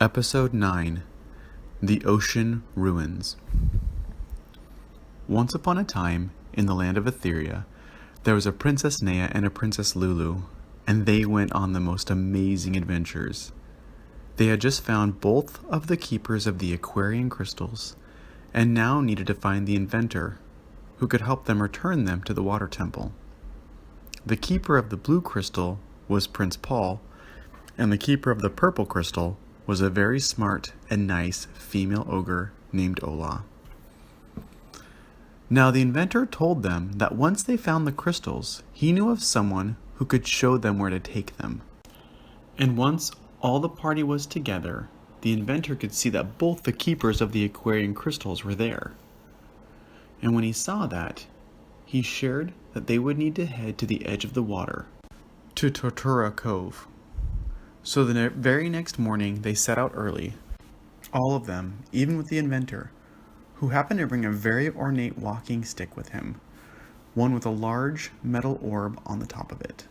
Episode 9 The Ocean Ruins. Once upon a time, in the land of Etheria, there was a Princess Nea and a Princess Lulu, and they went on the most amazing adventures. They had just found both of the keepers of the aquarium crystals, and now needed to find the inventor, who could help them return them to the water temple. The keeper of the blue crystal was Prince Paul, and the keeper of the purple crystal was a very smart and nice female ogre named Ola. Now the inventor told them that once they found the crystals, he knew of someone who could show them where to take them. And once all the party was together, the inventor could see that both the keepers of the aquarium crystals were there. And when he saw that, he shared that they would need to head to the edge of the water, to Tortura Cove. So the very next morning they set out early, all of them, even with the inventor, who happened to bring a very ornate walking stick with him, one with a large metal orb on the top of it.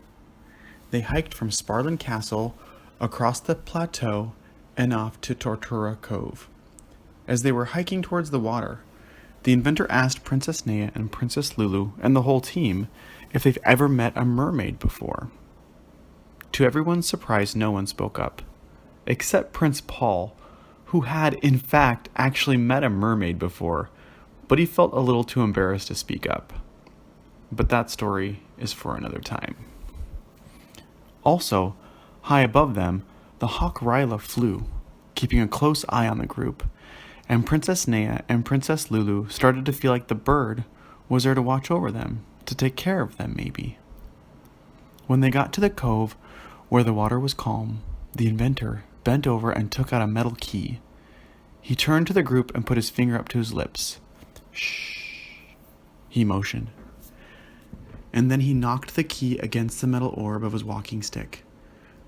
They hiked from Sparlan Castle across the plateau and off to Tortura Cove. As they were hiking towards the water, the inventor asked Princess Nea and Princess Lulu and the whole team if they've ever met a mermaid before. To everyone's surprise, no one spoke up, except Prince Paul, who had, in fact, actually met a mermaid before, but he felt a little too embarrassed to speak up. But that story is for another time. Also, high above them, the hawk Ryla flew, keeping a close eye on the group, and Princess Nea and Princess Lulu started to feel like the bird was there to watch over them, to take care of them maybe. When they got to the cove where the water was calm, the inventor bent over and took out a metal key. He turned to the group and put his finger up to his lips. Shh, he motioned. And then he knocked the key against the metal orb of his walking stick.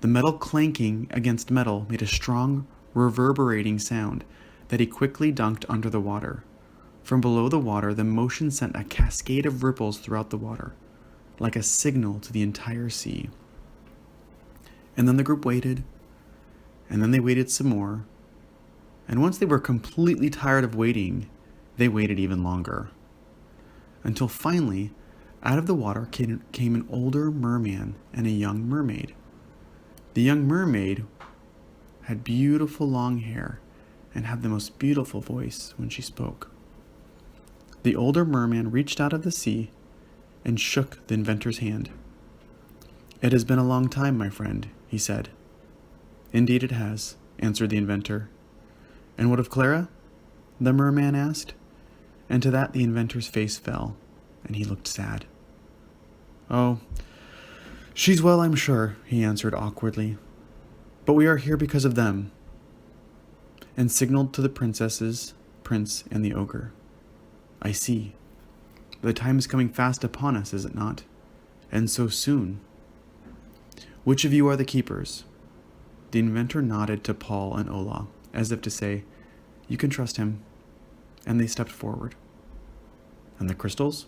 The metal clanking against metal made a strong, reverberating sound that he quickly dunked under the water. From below the water, the motion sent a cascade of ripples throughout the water, like a signal to the entire sea. And then the group waited, and then they waited some more, and once they were completely tired of waiting, they waited even longer. Until finally, out of the water came an older merman and a young mermaid. The young mermaid had beautiful long hair and had the most beautiful voice when she spoke. The older merman reached out of the sea and shook the inventor's hand. "It has been a long time, my friend," he said. "Indeed it has," answered the inventor. "And what of Clara?" the merman asked. And to that the inventor's face fell, and he looked sad. "Oh, she's well, I'm sure," he answered awkwardly. "But we are here because of them," and signaled to the princesses, prince, and the ogre. "I see. The time is coming fast upon us, is it not? And so soon. Which of you are the keepers?" The inventor nodded to Paul and Ola, as if to say, "You can trust him," and they stepped forward. "And the crystals?"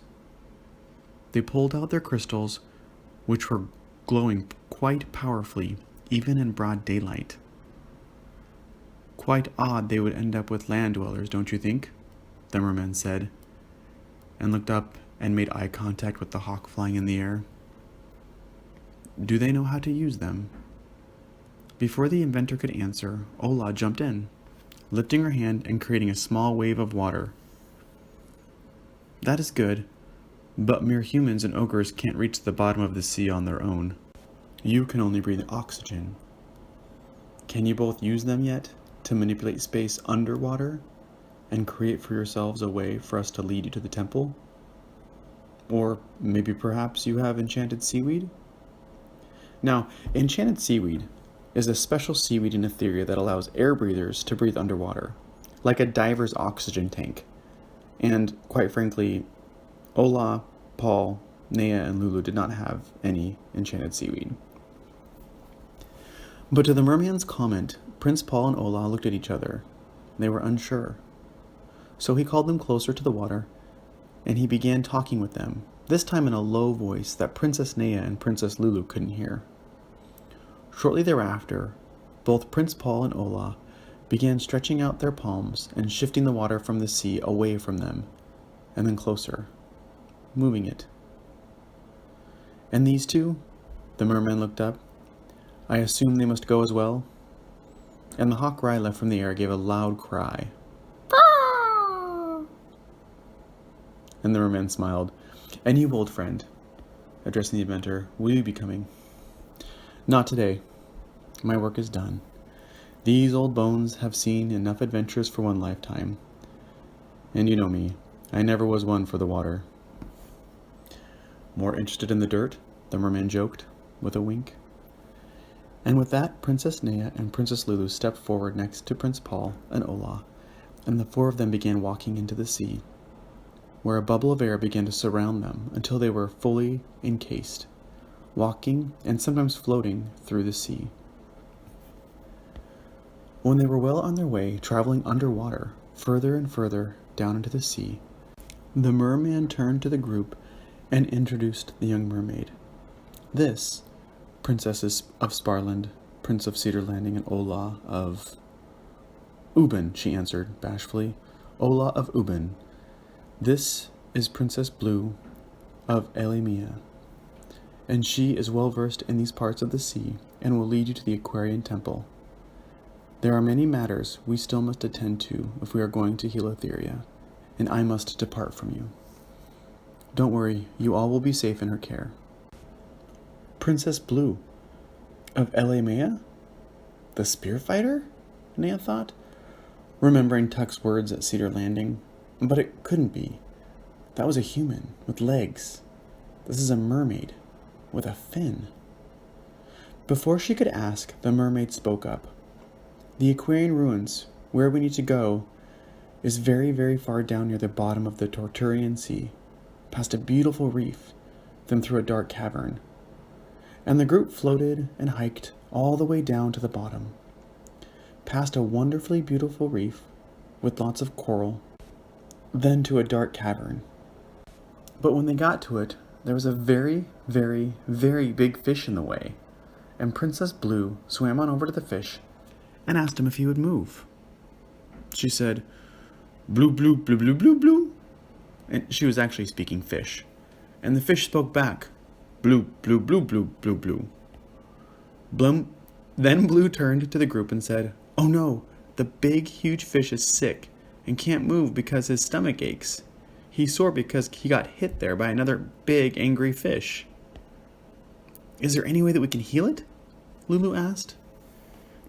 They pulled out their crystals, which were glowing quite powerfully, even in broad daylight. "Quite odd they would end up with land dwellers, don't you think?" the merman said, and looked up and made eye contact with the hawk flying in the air. "Do they know how to use them?" Before the inventor could answer, Ola jumped in, lifting her hand and creating a small wave of water. "That is good, but mere humans and ogres can't reach the bottom of the sea on their own. You can only breathe oxygen. Can you both use them yet to manipulate space underwater and create for yourselves a way for us to lead you to the temple? Or maybe perhaps you have enchanted seaweed?" Now, enchanted seaweed is a special seaweed in Etheria that allows air breathers to breathe underwater, like a diver's oxygen tank. And, quite frankly, Ola, Paul, Nea, and Lulu did not have any enchanted seaweed. But to the merman's comment, Prince Paul and Ola looked at each other. They were unsure. So he called them closer to the water, and he began talking with them, this time in a low voice that Princess Nea and Princess Lulu couldn't hear. Shortly thereafter, both Prince Paul and Ola began stretching out their palms and shifting the water from the sea away from them, and then closer, moving it. And these two? The merman looked up. I assume they must go as well? And the hawk Ryla from the air gave a loud cry. And the merman smiled. And you, old friend, addressing the inventor, will you be coming? Not today. My work is done. These old bones have seen enough adventures for one lifetime. And you know me, I never was one for the water. More interested in the dirt? The merman joked, with a wink. And with that, Princess Nea and Princess Lulu stepped forward next to Prince Paul and Ola, and the four of them began walking into the sea, where a bubble of air began to surround them until they were fully encased, walking and sometimes floating through the sea. When they were well on their way, traveling underwater, further and further down into the sea, the merman turned to the group and introduced the young mermaid. This, Princesses of Sparland, Prince of Cedar Landing, and Ola of Uben, she answered bashfully. Ola of Uben. This is Princess Blue of Elimia, and she is well versed in these parts of the sea and will lead you to the Aquarian Temple. There are many matters we still must attend to if we are going to heal Etheria, and I must depart from you. Don't worry, you all will be safe in her care. Princess Blue of Elimia? The spear fighter? Nea thought, remembering Tuck's words at Cedar Landing. But it couldn't be. That was a human with legs. This is a mermaid with a fin. Before she could ask, the mermaid spoke up. The Aquarian ruins, where we need to go, is very, very far down near the bottom of the Torturian Sea, past a beautiful reef, then through a dark cavern. And the group floated and hiked all the way down to the bottom, past a wonderfully beautiful reef with lots of coral, then to a dark cavern. But when they got to it, there was a very, very, very big fish in the way, and Princess Blue swam on over to the fish and asked him if he would move. She said, "Blue, blue, blue, blue, blue, blue," and she was actually speaking fish, and the fish spoke back, "Blue, blue, blue, blue, blue, blue." Blum. Then Blue turned to the group and said, "Oh no, the big, huge fish is sick and can't move because his stomach aches. He's sore because he got hit there by another big, angry fish." "Is there any way that we can heal it?" Lulu asked.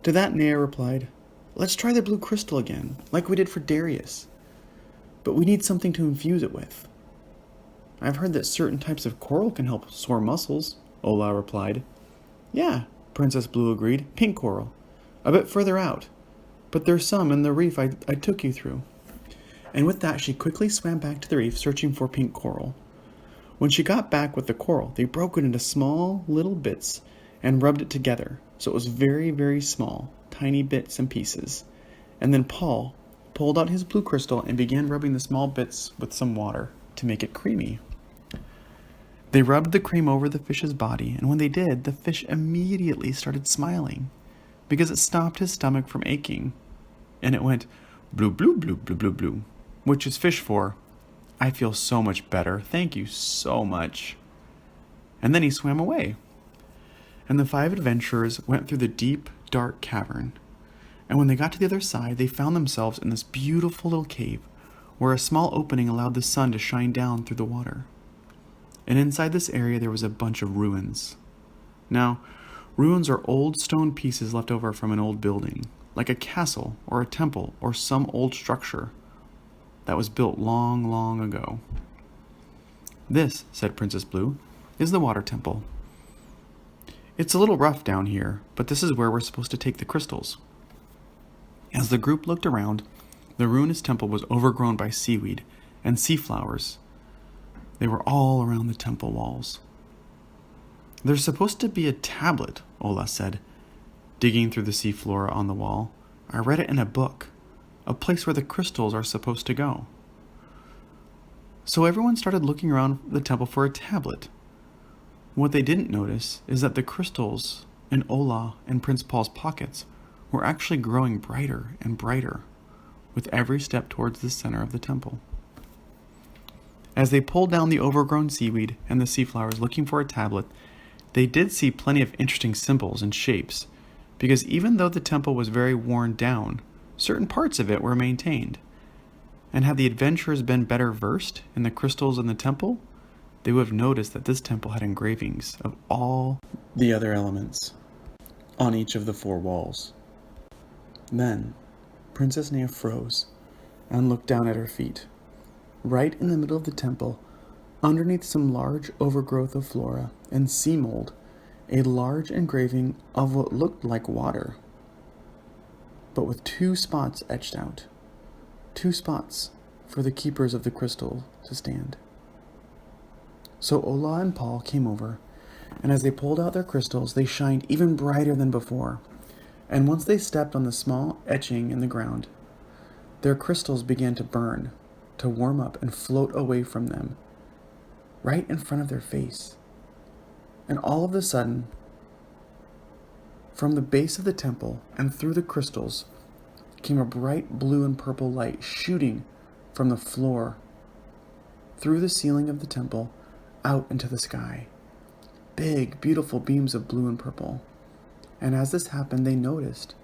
To that, Nea replied, "Let's try the blue crystal again, like we did for Darius. But we need something to infuse it with." "I've heard that certain types of coral can help sore muscles," Ola replied. "Yeah," Princess Blue agreed, "pink coral. A bit further out. But there's some in the reef I took you through." And with that, she quickly swam back to the reef, searching for pink coral. When she got back with the coral, they broke it into small little bits and rubbed it together, so it was very, very small, tiny bits and pieces. And then Paul pulled out his blue crystal and began rubbing the small bits with some water to make it creamy. They rubbed the cream over the fish's body, and when they did, the fish immediately started smiling, because it stopped his stomach from aching. And it went, "Blue, blue, blue, blue, blue, blue," which is fish for, "I feel so much better, thank you so much." And then he swam away. And the 5 adventurers went through the deep, dark cavern. And when they got to the other side, they found themselves in this beautiful little cave, where a small opening allowed the sun to shine down through the water. And inside this area there was a bunch of ruins. Now, ruins are old stone pieces left over from an old building, like a castle or a temple or some old structure that was built long, long ago. "This," said Princess Blue, "is the water temple. It's a little rough down here, but this is where we're supposed to take the crystals." As the group looked around, the ruinous temple was overgrown by seaweed and sea flowers. They were all around the temple walls. "There's supposed to be a tablet," Ola said, digging through the sea flora on the wall. "I read it in a book, a place where the crystals are supposed to go." So everyone started looking around the temple for a tablet. What they didn't notice is that the crystals in Ola and Prince Paul's pockets were actually growing brighter and brighter with every step towards the center of the temple. As they pulled down the overgrown seaweed and the sea flowers looking for a tablet, they did see plenty of interesting symbols and shapes, because even though the temple was very worn down, certain parts of it were maintained. And had the adventurers been better versed in the crystals in the temple, they would have noticed that this temple had engravings of all the other elements on each of the 4 walls. Then, Princess Nea froze and looked down at her feet. Right in the middle of the temple, underneath some large overgrowth of flora and sea mold, a large engraving of what looked like water, but with 2 spots etched out. 2 spots for the keepers of the crystal to stand. So Ola and Paul came over, and as they pulled out their crystals, they shined even brighter than before. And once they stepped on the small etching in the ground, their crystals began to burn, to warm up and float away from them, right in front of their face. And all of a sudden, from the base of the temple and through the crystals, came a bright blue and purple light shooting from the floor, through the ceiling of the temple, out into the sky. Big, beautiful beams of blue and purple. And as this happened, they noticed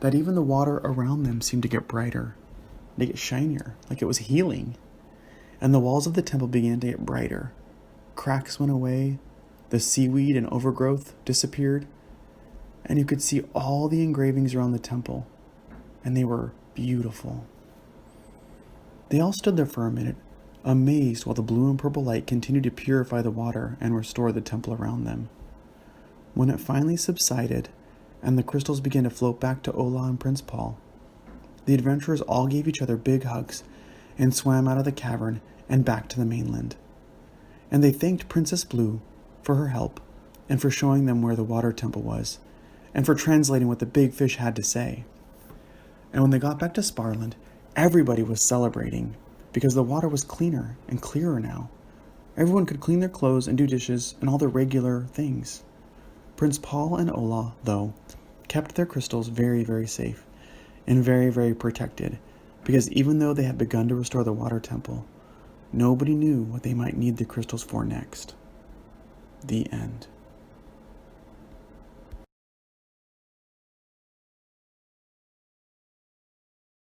that even the water around them seemed to get brighter, to get shinier, like it was healing. And the walls of the temple began to get brighter. Cracks went away, the seaweed and overgrowth disappeared, and you could see all the engravings around the temple, and they were beautiful. They all stood there for a minute, amazed while the blue and purple light continued to purify the water and restore the temple around them. When it finally subsided and the crystals began to float back to Ola and Prince Paul, the adventurers all gave each other big hugs and swam out of the cavern and back to the mainland. And they thanked Princess Blue for her help and for showing them where the water temple was and for translating what the big fish had to say. And when they got back to Sparland, everybody was celebrating because the water was cleaner and clearer now. Everyone could clean their clothes and do dishes and all the regular things. Prince Paul and Ola, though, kept their crystals very, very safe and very, very protected, because even though they had begun to restore the water temple, nobody knew what they might need the crystals for next. The end.